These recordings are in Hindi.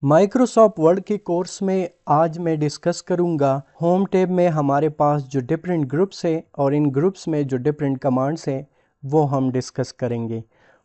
माइक्रोसॉफ्ट वर्ड के कोर्स में आज मैं डिस्कस करूंगा होम टैब में हमारे पास जो डिफरेंट ग्रुप्स हैं और इन ग्रुप्स में जो डिफरेंट कमांड्स हैं वो हम डिस्कस करेंगे।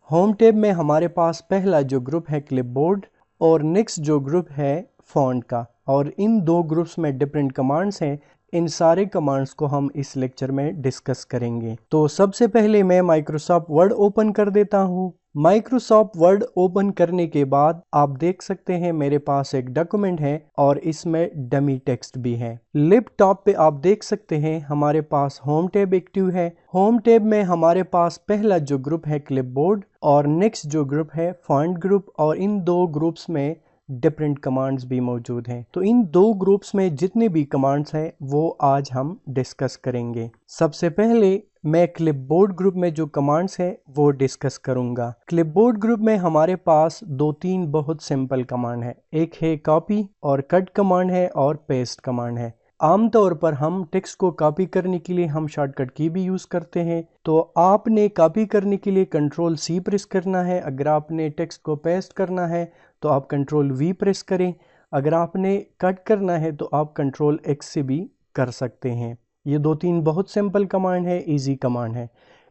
होम टैब में हमारे पास पहला जो ग्रुप है क्लिपबोर्ड और नेक्स्ट जो ग्रुप है फॉन्ट का, और इन दो ग्रुप्स में डिफरेंट कमांड्स हैं। इन सारे कमांड्स को हम इस लेक्चर में डिस्कस करेंगे। तो सबसे पहले मैं माइक्रोसॉफ्ट वर्ड ओपन कर देता हूँ। माइक्रोसॉफ्ट वर्ड ओपन करने के बाद आप देख सकते हैं मेरे पास एक डॉक्यूमेंट है और इसमें डमी टेक्स्ट भी है। लैपटॉप पे आप देख सकते हैं हमारे पास होम टैब एक्टिव है। होम टैब में हमारे पास पहला जो ग्रुप है क्लिपबोर्ड और नेक्स्ट जो ग्रुप है फॉन्ट ग्रुप, और इन दो ग्रुप्स में डिफरेंट कमांड्स भी मौजूद हैं। तो इन दो ग्रुप्स में जितने भी कमांड्स हैं वो आज हम डिस्कस करेंगे। सबसे पहले मैं क्लिपबोर्ड ग्रुप में जो कमांड्स हैं वो डिस्कस करूंगा। क्लिपबोर्ड ग्रुप में हमारे पास दो तीन बहुत सिंपल कमांड है। एक है कॉपी और कट कमांड है और पेस्ट कमांड है। आमतौर पर हम टेक्स्ट को कॉपी करने के लिए हम शॉर्टकट की भी यूज़ करते हैं। तो आपने कॉपी करने के लिए कंट्रोल सी प्रेस करना है। अगर आपने टेक्स्ट को पेस्ट करना है तो आप कंट्रोल वी प्रेस करें। अगर आपने कट करना है तो आप कंट्रोल एक्स से भी कर सकते हैं। ये दो तीन बहुत सिंपल कमांड है, इजी कमांड है।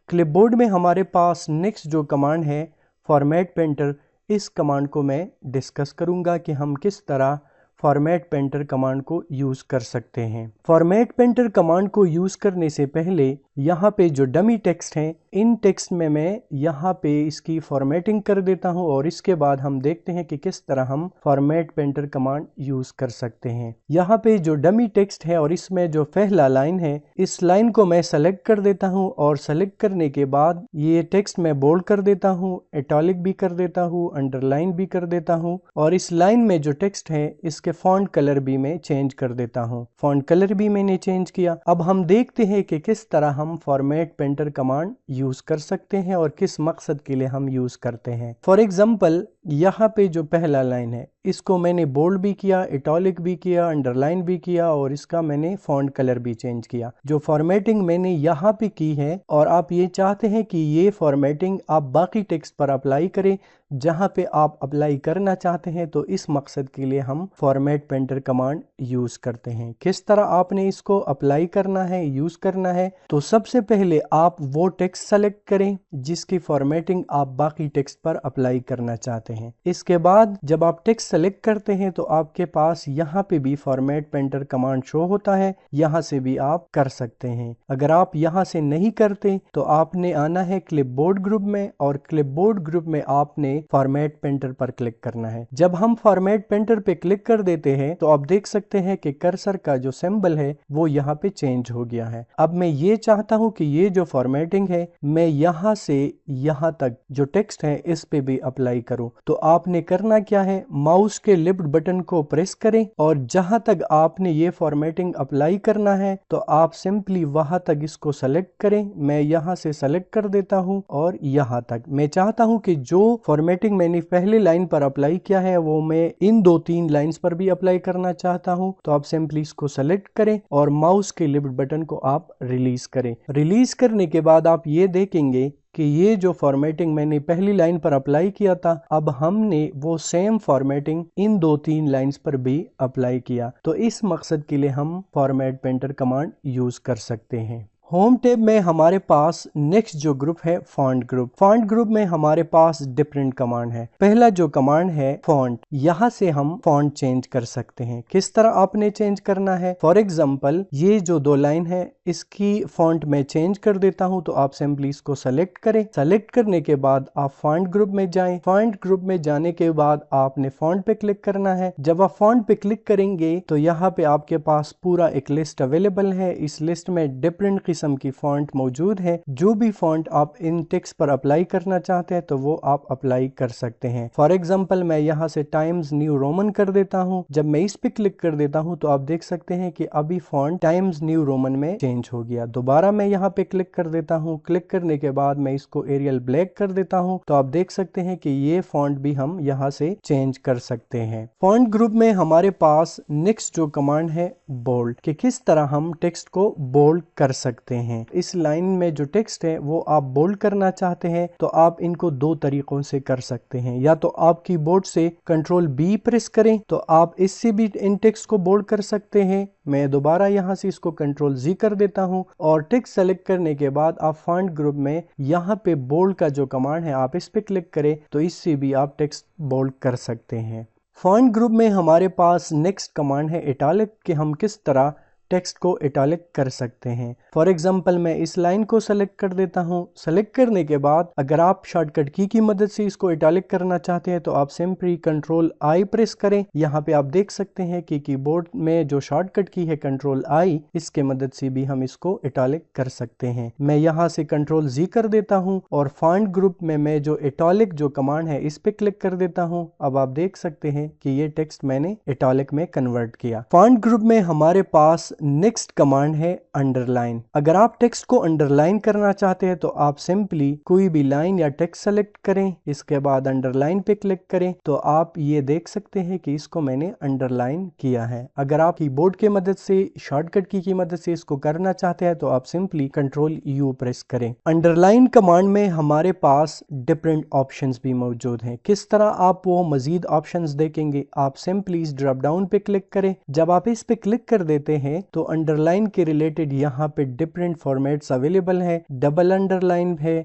क्लिपबोर्ड में हमारे पास नेक्स्ट जो कमांड है फॉर्मेट पेंटर, इस कमांड को मैं डिस्कस करूंगा कि हम किस तरह फॉर्मेट पेंटर कमांड को यूज़ कर सकते हैं। फॉर्मेट पेंटर कमांड को यूज़ करने से पहले यहाँ पे जो डमी टेक्स्ट हैं इन टेक्स्ट में मैं यहाँ पे इसकी फॉर्मेटिंग कर देता हूँ और इसके बाद हम देखते हैं कि किस तरह हम फॉर्मेट पेंटर कमांड यूज़ कर सकते हैं। यहाँ पे जो डमी टेक्स्ट है और इसमें जो पहला लाइन है, इस लाइन को मैं सेलेक्ट कर देता हूँ और सेलेक्ट करने के बाद ये टेक्स्ट मैं बोल्ड कर देता हूँ, इटैलिक भी कर देता हूँ, अंडरलाइन भी कर देता हूँ, और इस लाइन में जो टेक्स्ट है इसके फॉन्ट कलर भी मैं चेंज कर देता हूँ। फॉन्ट कलर भी मैंने चेंज किया। अब हम देखते हैं कि किस तरह हम फॉर्मेट पेंटर कमांड यूज कर सकते हैं और किस मकसद के लिए हम यूज करते हैं। फॉर एग्जांपल यहाँ पे जो पहला लाइन है इसको मैंने बोल्ड भी किया, इटैलिक भी किया, अंडरलाइन भी किया और इसका मैंने फॉन्ट कलर भी चेंज किया। जो फॉर्मेटिंग मैंने यहाँ पे की है और आप ये चाहते हैं कि ये फॉर्मेटिंग आप बाकी टेक्स्ट पर अप्लाई करें जहाँ पे आप अप्लाई करना चाहते हैं, तो इस मकसद के लिए हम फॉर्मेट पेंटर कमांड यूज करते हैं। किस तरह आपने इसको अप्लाई करना है, यूज करना है, तो सबसे पहले आप वो टेक्स्ट सेलेक्ट करें जिसकी फॉर्मेटिंग आप बाकी टेक्स्ट पर अप्लाई करना चाहते हैं। इसके बाद जब आप टेक्स्ट सेलेक्ट करते हैं तो आपके पास यहाँ पे भी फॉर्मेट पेंटर कमांड शो होता है, यहाँ से भी आप कर सकते हैं। अगर आप यहाँ से नहीं करते तो आपने आना है क्लिपबोर्ड ग्रुप में और क्लिपबोर्ड ग्रुप में आपने फॉर्मेट पेंटर पर क्लिक करना है। जब हम फॉर्मेट पेंटर पे क्लिक कर देते हैं तो आप देख सकते हैं कि कर्सर का जो सिंबल है वो यहाँ पे चेंज हो गया है। अब मैं ये चाहता हूँ कि ये जो फॉर्मेटिंग है मैं यहाँ से यहाँ तक जो टेक्स्ट है इस पे भी अप्लाई करूँ। तो आपने करना क्या है, माउस के लेफ्ट बटन को प्रेस करें और जहां तक आपने ये फॉर्मेटिंग अप्लाई करना है तो आप सिंपली वहां तक इसको सेलेक्ट करें। मैं यहां से सेलेक्ट कर देता हूं और यहां तक मैं चाहता हूं कि जो फॉर्मेटिंग मैंने पहले लाइन पर अप्लाई किया है वो मैं इन दो तीन लाइंस पर भी अप्लाई करना चाहता हूं। तो आप सिंपली इसको सेलेक्ट करें और माउस के लेफ्ट बटन को आप रिलीज करें। रिलीज करने के बाद आप ये देखेंगे कि ये जो फॉर्मेटिंग मैंने पहली लाइन पर अप्लाई किया था, अब हमने वो सेम फॉर्मेटिंग इन दो तीन लाइंस पर भी अप्लाई किया। तो इस मकसद के लिए हम फॉर्मेट पेंटर कमांड यूज कर सकते हैं। होम टैब में हमारे पास नेक्स्ट जो ग्रुप है फॉन्ट ग्रुप। फॉन्ट ग्रुप में हमारे पास डिफरेंट कमांड है। पहला जो कमांड है फॉन्ट, यहाँ से हम फॉन्ट चेंज कर सकते हैं। किस तरह आपने चेंज करना है, फॉर एग्जांपल ये जो दो लाइन है इसकी फॉन्ट मैं चेंज कर देता हूँ। तो आप सिंपली इसको सेलेक्ट करें। सेलेक्ट करने के बाद आप फॉन्ट ग्रुप में जाएं। फॉन्ट ग्रुप में जाने के बाद आपने फॉन्ट पे क्लिक करना है। जब आप फॉन्ट पे क्लिक करेंगे तो यहाँ पे आपके पास पूरा एक लिस्ट अवेलेबल है। इस लिस्ट में डिफरेंट किस्म की फॉन्ट मौजूद है। जो भी फॉन्ट आप इन टेक्स्ट पर अप्लाई करना चाहते हैं तो वो आप अप्लाई कर सकते हैं। फॉर एग्जांपल मैं यहाँ से टाइम्स न्यू रोमन कर देता हूँ। जब मैं इस पे क्लिक कर देता हूँ तो आप देख सकते हैं कि अभी फॉन्ट टाइम्स न्यू रोमन में चेंज हो गया। दोबारा मैं यहाँ पे क्लिक कर देता हूँ। क्लिक करने के बाद मैं इसको एरियल ब्लैक कर देता हूँ। तो आप देख सकते हैं कि ये फॉन्ट भी हम यहाँ से चेंज कर सकते हैं। फॉन्ट ग्रुप में हमारे पास नेक्स्ट जो कमांड है बोल्ड, कि किस तरह हम टेक्स्ट को बोल्ड कर सकते सकते हैं। इस लाइन में जो टेक्स्ट है वो आप बोल्ड करना चाहते हैं तो आप इनको दो तरीकों से कर सकते हैं। या तो आप कीबोर्ड से कंट्रोल बी प्रेस करें तो आप इससे भी इन टेक्स्ट को बोल्ड कर सकते हैं। मैं दोबारा यहाँ से इसको कंट्रोल जी कर देता हूँ और टेक्स्ट सेलेक्ट करने के बाद आप फॉन्ट ग्रुप में यहाँ पे बोल्ड का जो कमांड है आप इस पे क्लिक करें तो इससे भी आप टेक्स्ट बोल्ड कर सकते हैं। फॉन्ट ग्रुप में हमारे पास नेक्स्ट कमांड है इटालिक कि हम किस तरह टेक्स्ट को इटालिक कर सकते हैं। फॉर एग्जाम्पल मैं इस लाइन को सेलेक्ट कर देता हूं। सेलेक्ट करने के बाद अगर आप शॉर्टकट की मदद से इसको इटालिक करना चाहते हैं तो आप सिंपली कंट्रोल आई प्रेस करें। यहाँ पे आप देख सकते हैं कि कीबोर्ड में जो शॉर्टकट की है कंट्रोल आई, इसके मदद से भी हम इसको इटालिक कर सकते हैं। मैं यहाँ से कंट्रोल जी कर देता हूँ और फॉन्ट ग्रुप में मैं जो इटालिक जो कमांड है इस पे क्लिक कर देता हूँ। अब आप देख सकते हैं कि ये टेक्स्ट मैंने इटालिक में कन्वर्ट किया। फॉन्ट ग्रुप में हमारे पास नेक्स्ट कमांड है अंडरलाइन। अगर आप टेक्स्ट को अंडरलाइन करना चाहते हैं तो आप सिंपली कोई भी लाइन या टेक्स्ट सेलेक्ट करें, इसके बाद अंडरलाइन पे क्लिक करें तो आप ये देख सकते हैं कि इसको मैंने अंडरलाइन किया है। अगर आप कीबोर्ड की मदद से शॉर्टकट की मदद से इसको करना चाहते हैं तो आप सिंपली कंट्रोल यू प्रेस करें। अंडरलाइन कमांड में हमारे पास डिफरेंट ऑप्शंस भी मौजूद हैं। किस तरह आप वो मजीद ऑप्शंस देखेंगे, आप सिंपली इस ड्रॉप डाउन पे क्लिक करें। जब आप इस पे क्लिक कर देते हैं तो अंडरलाइन के रिलेटेड यहाँ पे डिफरेंट फॉर्मेट्स अवेलेबल है। डबल अंडरलाइन है,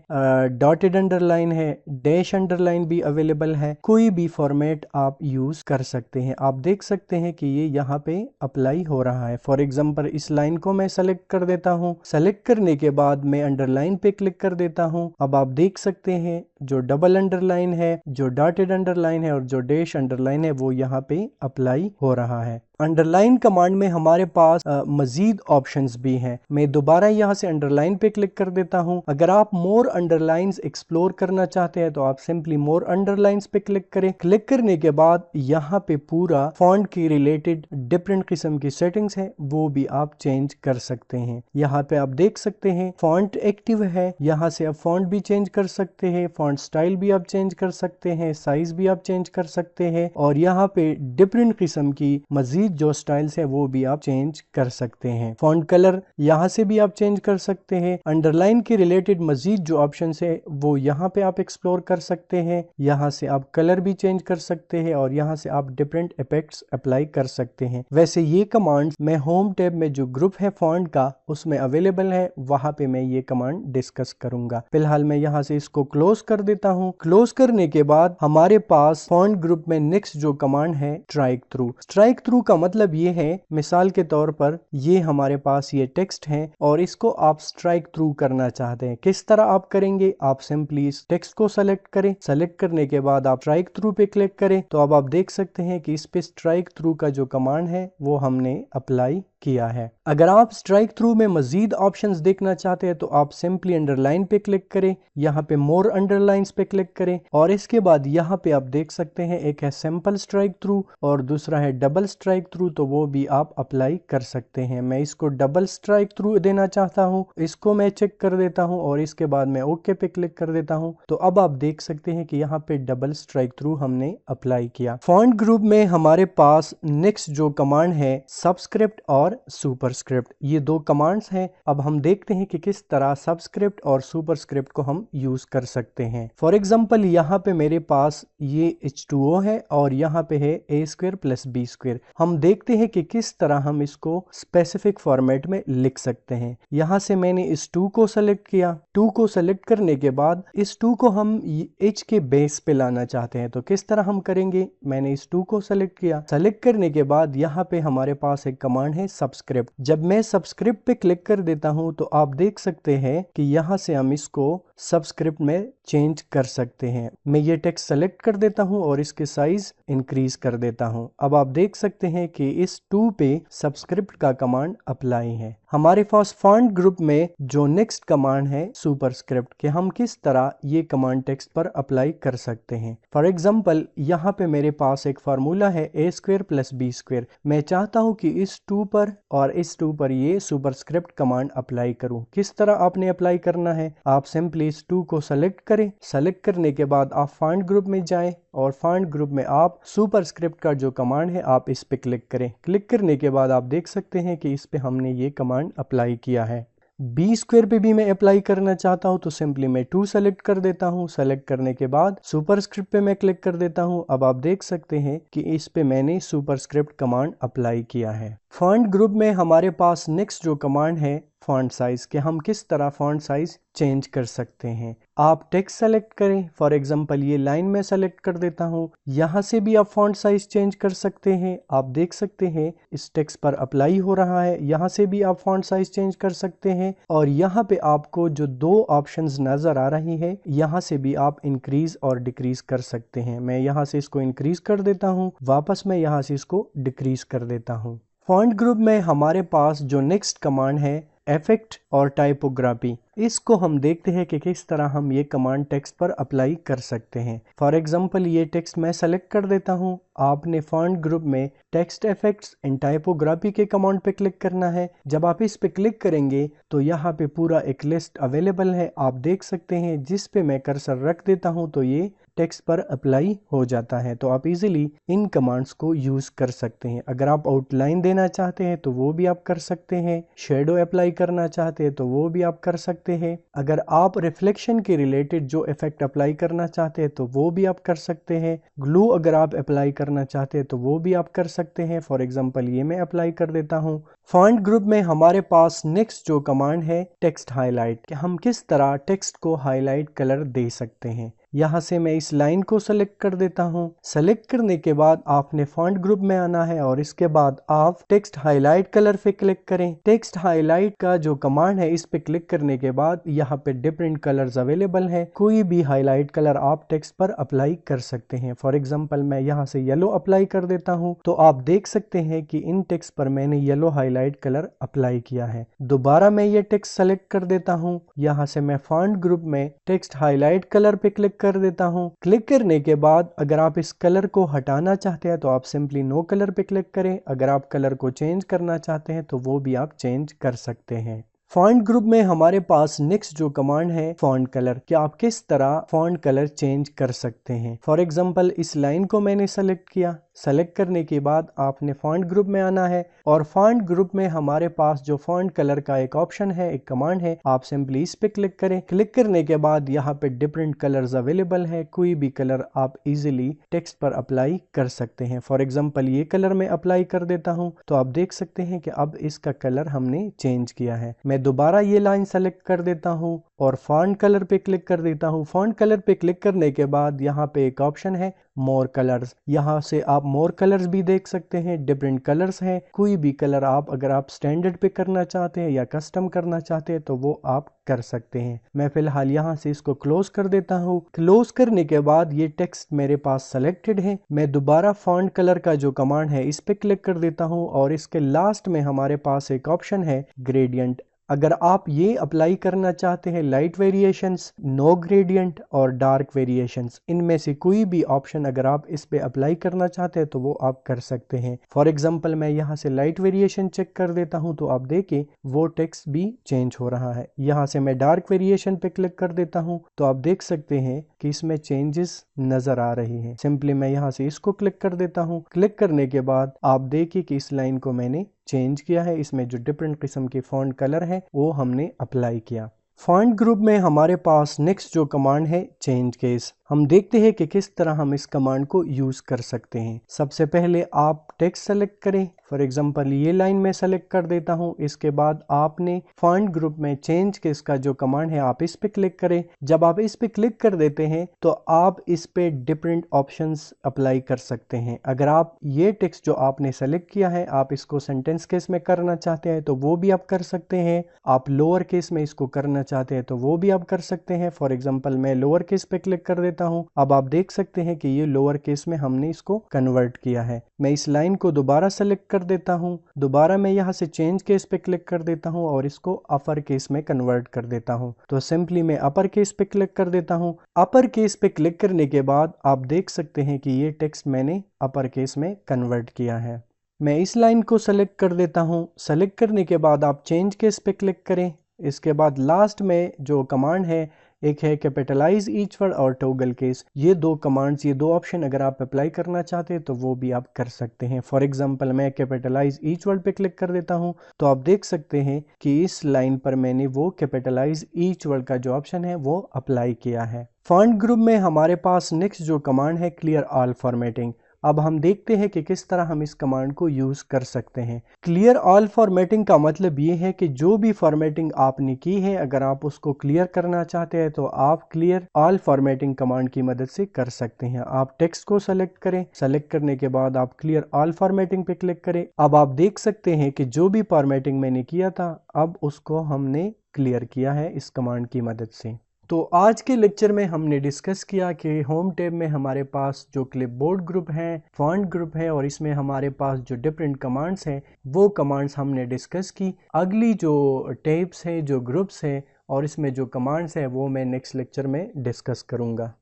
डॉटेड अंडरलाइन है, डैश अंडरलाइन भी अवेलेबल है। कोई भी फॉर्मेट आप यूज कर सकते हैं। आप देख सकते हैं कि ये यहाँ पे अप्लाई हो रहा है। फॉर एग्जांपल इस लाइन को मैं सेलेक्ट कर देता हूँ। सेलेक्ट करने के बाद मैं अंडरलाइन पे क्लिक कर देता हूँ। अब आप देख सकते हैं जो डबल अंडरलाइन है, जो डॉटेड अंडरलाइन है और जो डैश अंडरलाइन है वो यहाँ पे अप्लाई हो रहा है। अंडरलाइन कमांड में हमारे पास मजीद ऑप्शंस भी हैं। मैं दोबारा यहाँ से अंडरलाइन पे क्लिक कर देता हूँ। अगर आप मोर अंडरलाइंस एक्सप्लोर करना चाहते हैं तो आप सिंपली मोर अंडरलाइंस पे क्लिक करें। क्लिक करने के बाद यहाँ पे पूरा फॉन्ट के रिलेटेड डिफरेंट किस्म की सेटिंग्स है वो भी आप चेंज कर सकते हैं। यहाँ पे आप देख सकते हैं फॉन्ट एक्टिव है, यहाँ से आप फॉन्ट भी चेंज कर सकते हैं, फॉन्ट स्टाइल भी आप चेंज कर सकते हैं, साइज भी आप चेंज कर सकते हैं और यहाँ पे डिफरेंट किस्म की मजीद जो स्टाइल्स है वो भी आप चेंज कर सकते हैं। फॉन्ट कलर यहाँ से भी आप चेंज कर सकते हैं। अंडरलाइन के रिलेटेड मजीद जो ऑप्शन है वो यहाँ पे आप एक्सप्लोर कर सकते हैं। यहाँ से आप कलर भी चेंज कर सकते हैं और यहाँ से आप डिफरेंट इफेक्ट्स अप्लाई कर सकते हैं। वैसे ये कमांड मैं होम टैब में जो ग्रुप है फॉन्ट का उसमें अवेलेबल है, वहां पे मैं ये कमांड डिस्कस करूंगा। फिलहाल मैं यहाँ से इसको क्लोज कर देता हूँ। क्लोज करने के बाद हमारे पास फॉन्ट ग्रुप में नेक्स्ट जो कमांड है स्ट्राइक थ्रू। स्ट्राइक थ्रू का मतलब ये है, मिसाल के तौर पर ये हमारे पास ये टेक्स्ट है और इसको आप स्ट्राइक थ्रू करना चाहते हैं। किस तरह आप करेंगे, आप सिंपली इस टेक्स्ट को सेलेक्ट करें। सेलेक्ट करने के बाद आप स्ट्राइक थ्रू पे क्लिक करें तो अब आप देख सकते हैं कि इस पे स्ट्राइक थ्रू का जो कमांड है वो हमने अप्लाई किया है। अगर आप स्ट्राइक थ्रू में मजीद ऑप्शंस देखना चाहते हैं तो आप सिंपली अंडरलाइन पे क्लिक करें, यहाँ पे मोर अंडरलाइंस पे क्लिक करें और इसके बाद यहाँ पे आप देख सकते हैं एक है सिंपल स्ट्राइक थ्रू और दूसरा है डबल स्ट्राइक थ्रू, तो वो भी आप अप्लाई कर सकते हैं। मैं इसको डबल स्ट्राइक थ्रू देना चाहता हूँ, इसको मैं चेक कर देता हूँ और इसके बाद मैं ओके पे क्लिक कर देता हूँ। तो अब आप देख सकते हैं कि यहाँ पे डबल स्ट्राइक थ्रू हमने अप्लाई किया। फॉन्ट ग्रुप में हमारे पास नेक्स्ट जो कमांड है सबस्क्रिप्ट और सुपरस्क्रिप्ट, ये दो कमांड्स हैं। अब हम देखते हैं कि किस तरह सबस्क्रिप्ट और सुपरस्क्रिप्ट को हम यूज कर सकते हैं। फॉर एग्जांपल यहाँ पे मेरे पास ये H2O है और यहाँ पे है a² + b²। हम देखते हैं कि किस तरह हम इसको स्पेसिफिक फॉर्मेट में लिख सकते हैं। यहाँ से मैंने इस 2 को सेलेक्ट किया। 2 को सेलेक्ट करने के बाद इस 2 को हम H के बेस पे लाना चाहते हैं, तो किस तरह हम करेंगे। मैंने इस 2 को सेलेक्ट किया। सेलेक्ट करने के बाद यहाँ पे हमारे पास एक कमांड है सबस्क्रिप्ट। जब मैं सबस्क्रिप्ट पे क्लिक कर देता हूं तो आप देख सकते हैं कि यहां से हम इसको सबस्क्रिप्ट में चेंज कर सकते हैं। मैं ये टेक्स्ट सेलेक्ट कर देता हूं और इसके साइज इंक्रीज कर देता हूं। अब आप देख सकते हैं कि इस 2 पे सबस्क्रिप्ट का कमांड अप्लाई है। हमारे पास फॉन्ट ग्रुप में जो नेक्स्ट कमांड है सुपरस्क्रिप्ट, कि हम किस तरह ये कमांड टेक्स्ट पर अप्लाई कर सकते हैं। फॉर एग्जांपल यहाँ पे मेरे पास एक फार्मूला है a² + b²। मैं चाहता हूँ कि इस 2 पर और इस 2 पर ये सुपरस्क्रिप्ट कमांड अप्लाई करूं। किस तरह आपने अप्लाई करना है, आप सिंपली इस 2 को सेलेक्ट करें। सेलेक्ट करने के बाद आप फॉन्ट ग्रुप में जाएं और फॉन्ट ग्रुप में आप सुपरस्क्रिप्ट का जो कमांड है आप इस पे क्लिक करें। क्लिक करने के बाद आप देख सकते हैं कि इस पे हमने ये कमांड अप्लाई किया है। बी स्क्वायर पे भी मैं अप्लाई करना चाहता हूँ तो सिंपली मैं 2 सेलेक्ट कर देता हूँ। सेलेक्ट करने के बाद सुपरस्क्रिप्ट पे मैं क्लिक कर देता हूँ। अब आप देख सकते हैं कि इस पे मैंने सुपरस्क्रिप्ट कमांड अप्लाई किया है। फॉन्ट ग्रुप में हमारे पास नेक्स्ट जो कमांड है फॉन्ट साइज के, हम किस तरह फॉन्ट साइज चेंज कर सकते हैं। आप टेक्स्ट सेलेक्ट करें, फॉर एग्जांपल ये लाइन में सेलेक्ट कर देता हूँ। यहाँ से भी आप फॉन्ट साइज चेंज कर सकते हैं। आप देख सकते हैं इस टेक्स्ट पर अप्लाई हो रहा है। यहाँ से भी आप फॉन्ट साइज चेंज कर सकते हैं और यहाँ पे आपको जो 2 ऑप्शंस नजर आ रही है, यहाँ से भी आप इंक्रीज और डिक्रीज कर सकते हैं। मैं यहाँ से इसको इंक्रीज कर देता हूँ, वापस मैं यहाँ से इसको डिक्रीज कर देता हूँ। फॉन्ट ग्रुप में हमारे पास जो नेक्स्ट कमांड है इफेक्ट और टाइपोग्राफी, इसको हम देखते हैं कि किस तरह हम ये कमांड टेक्स्ट पर अप्लाई कर सकते हैं। फॉर एग्जांपल ये टेक्स्ट मैं सेलेक्ट कर देता हूँ। आपने फॉन्ट ग्रुप में टेक्स्ट इफेक्ट्स एंड टाइपोग्राफी के कमांड पे क्लिक करना है। जब आप इस पे क्लिक करेंगे तो यहाँ पे पूरा एक लिस्ट अवेलेबल है, आप देख सकते हैं। जिस पे मैं कर्सर रख देता हूँ तो ये टेक्स्ट पर अप्लाई हो जाता है। तो आप इजीली इन कमांड्स को यूज कर सकते हैं। अगर आप आउटलाइन देना चाहते हैं तो वो भी आप कर सकते हैं। शेडो अप्लाई करना चाहते हैं तो वो भी आप कर सकते हैं। अगर आप रिफ्लेक्शन के रिलेटेड जो इफेक्ट अप्लाई करना चाहते हैं तो वो भी आप कर सकते हैं। ग्लू अगर आप अप्लाई करना चाहते हैं तो वो भी आप कर सकते हैं। फॉर एग्जांपल ये मैं अप्लाई कर देता हूँ। फॉन्ट ग्रुप में हमारे पास नेक्स्ट जो कमांड है टेक्स्ट हाईलाइट, कि हम किस तरह टेक्स्ट को हाईलाइट कलर दे सकते हैं। यहाँ से मैं इस लाइन को सेलेक्ट कर देता हूँ। सेलेक्ट करने के बाद आपने फॉन्ट ग्रुप में आना है और इसके बाद आप टेक्स्ट हाईलाइट कलर पे क्लिक करें। टेक्स्ट हाईलाइट का जो कमांड है, इस पे क्लिक करने के बाद यहाँ पे डिफरेंट कलर्स अवेलेबल है। कोई भी हाईलाइट कलर आप टेक्स्ट पर अप्लाई कर सकते हैं। फॉर एग्जांपल मैं यहाँ से येलो अप्लाई कर देता हूँ तो आप देख सकते हैं कि इन टेक्स्ट पर मैंने येलो हाईलाइट कलर अप्लाई किया है। दोबारा मैं ये टेक्स्ट सेलेक्ट कर देता हूँ। यहाँ से मैं फॉन्ट ग्रुप में टेक्स्ट हाईलाइट कलर पे क्लिक कर देता हूं। क्लिक करने के बाद अगर आप इस कलर को हटाना चाहते हैं तो आप सिंपली नो कलर पे क्लिक करें। अगर आप कलर को चेंज करना चाहते हैं तो वो भी आप चेंज कर सकते हैं। फॉन्ट ग्रुप में हमारे पास नेक्स्ट जो कमांड है फॉन्ट कलर, कि आप किस तरह फॉन्ट कलर चेंज कर सकते हैं। फॉर एग्जांपल इस लाइन को मैंने सेलेक्ट किया। सेलेक्ट करने के बाद आपने फॉन्ट ग्रुप में आना है और फॉन्ट ग्रुप में हमारे पास जो फॉन्ट कलर का एक ऑप्शन है, एक कमांड है, आप सिंपली इस पे क्लिक करें। क्लिक करने के बाद यहाँ पे डिफरेंट कलर्स अवेलेबल है। कोई भी कलर आप इजीली टेक्स्ट पर अप्लाई कर सकते हैं। फॉर एग्जांपल ये कलर मैं अप्लाई कर देता हूँ तो आप देख सकते हैं कि अब इसका कलर हमने चेंज किया है। मैं दोबारा ये लाइन सेलेक्ट कर देता हूँ और फॉन्ट कलर पे क्लिक कर देता हूँ। फॉन्ट कलर पे क्लिक करने के बाद यहाँ पे एक ऑप्शन है मोर कलर्स, यहाँ से आप मोर कलर्स भी देख सकते हैं। डिफरेंट कलर्स हैं। कोई भी कलर आप अगर आप स्टैंडर्ड पे करना चाहते हैं या कस्टम करना चाहते हैं तो वो आप कर सकते हैं। मैं फिलहाल यहाँ से इसको क्लोज कर देता हूँ। क्लोज करने के बाद ये टेक्स्ट मेरे पास सेलेक्टेड है। मैं दोबारा फॉन्ट कलर का जो कमांड है इस पे क्लिक कर देता हूँ और इसके लास्ट में हमारे पास एक ऑप्शन है ग्रेडियंट। अगर आप ये अप्लाई करना चाहते हैं लाइट वेरिएशंस, नो ग्रेडियंट और डार्क वेरिएशंस, इनमें से कोई भी ऑप्शन अगर आप इस पे अप्लाई करना चाहते हैं तो वो आप कर सकते हैं। फॉर एग्जांपल मैं यहाँ से लाइट वेरिएशन चेक कर देता हूँ तो आप देखें वो टेक्स्ट भी चेंज हो रहा है। यहाँ से मैं डार्क वेरिएशन पे क्लिक कर देता हूँ तो आप देख सकते हैं कि इसमें चेंजेस नजर आ रही हैं। सिंपली मैं यहाँ से इसको क्लिक कर देता हूँ। क्लिक करने के बाद आप देखिए कि इस लाइन को मैंने चेंज किया है। इसमें जो डिफरेंट किस्म के फॉन्ट कलर है वो हमने अप्लाई किया। फॉन्ट ग्रुप में हमारे पास नेक्स्ट जो कमांड है चेंज केस, हम देखते हैं कि किस तरह हम इस कमांड को यूज कर सकते हैं। सबसे पहले आप टेक्स्ट सेलेक्ट करें। फॉर एग्जांपल ये लाइन में सेलेक्ट कर देता हूं। इसके बाद आपने फॉन्ट ग्रुप में चेंज केस का जो कमांड है आप इस पे क्लिक करें। जब आप इस पे क्लिक कर देते हैं तो आप इस पे डिफरेंट ऑप्शंस अप्लाई कर सकते हैं। अगर आप ये टेक्स्ट जो आपने सेलेक्ट किया है आप इसको सेंटेंस केस में करना चाहते हैं तो वो भी आप कर सकते हैं। आप लोअर केस में इसको करना चाहते हैं तो वो भी आप कर सकते हैं। फॉर एग्जांपल मैं लोअर केस पे क्लिक कर देता हूं। अब आप देख सकते हैं कि ये लोअर केस में हमने इसको कन्वर्ट किया है। मैं इस लाइन को दोबारा सेलेक्ट कर देता हूं। दोबारा मैं यहां से चेंज केस पे क्लिक कर देता हूं और इसको अपर केस में कन्वर्ट कर देता हूं। तो सिंपली मैं अपर केस पे क्लिक कर देता हूं। अपर केस पे क्लिक करने के बाद आप देख सकते हैं कि ये टेक्स्ट मैंने अपर केस में कन्वर्ट किया है। मैं इस लाइन को सेलेक्ट कर देता हूं। सेलेक्ट करने के बाद आप चेंज केस पे क्लिक करें। इसके बाद लास्ट में जो कमांड है एक है कैपिटलाइज ईच वर्ड और टॉगल केस। ये दो कमांड्स, ये दो ऑप्शन अगर आप अप्लाई करना चाहते हैं तो वो भी आप कर सकते हैं। फॉर एग्जांपल मैं कैपिटलाइज ईच वर्ड पे क्लिक कर देता हूं तो आप देख सकते हैं कि इस लाइन पर मैंने वो कैपिटलाइज ईच वर्ड का जो ऑप्शन है वो अप्लाई किया है। फॉन्ट ग्रुप में हमारे पास नेक्स्ट जो कमांड है क्लियर ऑल फॉर्मेटिंग। अब हम देखते हैं कि किस तरह हम इस कमांड को यूज कर सकते हैं। क्लियर ऑल फॉर्मेटिंग का मतलब ये है कि जो भी फॉर्मेटिंग आपने की है अगर आप उसको क्लियर करना चाहते हैं तो आप क्लियर ऑल फॉर्मेटिंग कमांड की मदद से कर सकते हैं। आप टेक्स्ट को सेलेक्ट करें, सेलेक्ट करने के बाद आप क्लियर ऑल फॉर्मेटिंग पे क्लिक करें। अब आप देख सकते हैं कि जो भी फॉर्मेटिंग मैंने किया था अब उसको हमने क्लियर किया है इस कमांड की मदद से। तो आज के लेक्चर में हमने डिस्कस किया कि होम टैब में हमारे पास जो क्लिपबोर्ड ग्रुप है, फॉन्ट ग्रुप है और इसमें हमारे पास जो डिफरेंट कमांड्स हैं वो कमांड्स हमने डिस्कस की। अगली जो टैब्स हैं, जो ग्रुप्स हैं और इसमें जो कमांड्स हैं वो मैं नेक्स्ट लेक्चर में डिस्कस करूँगा।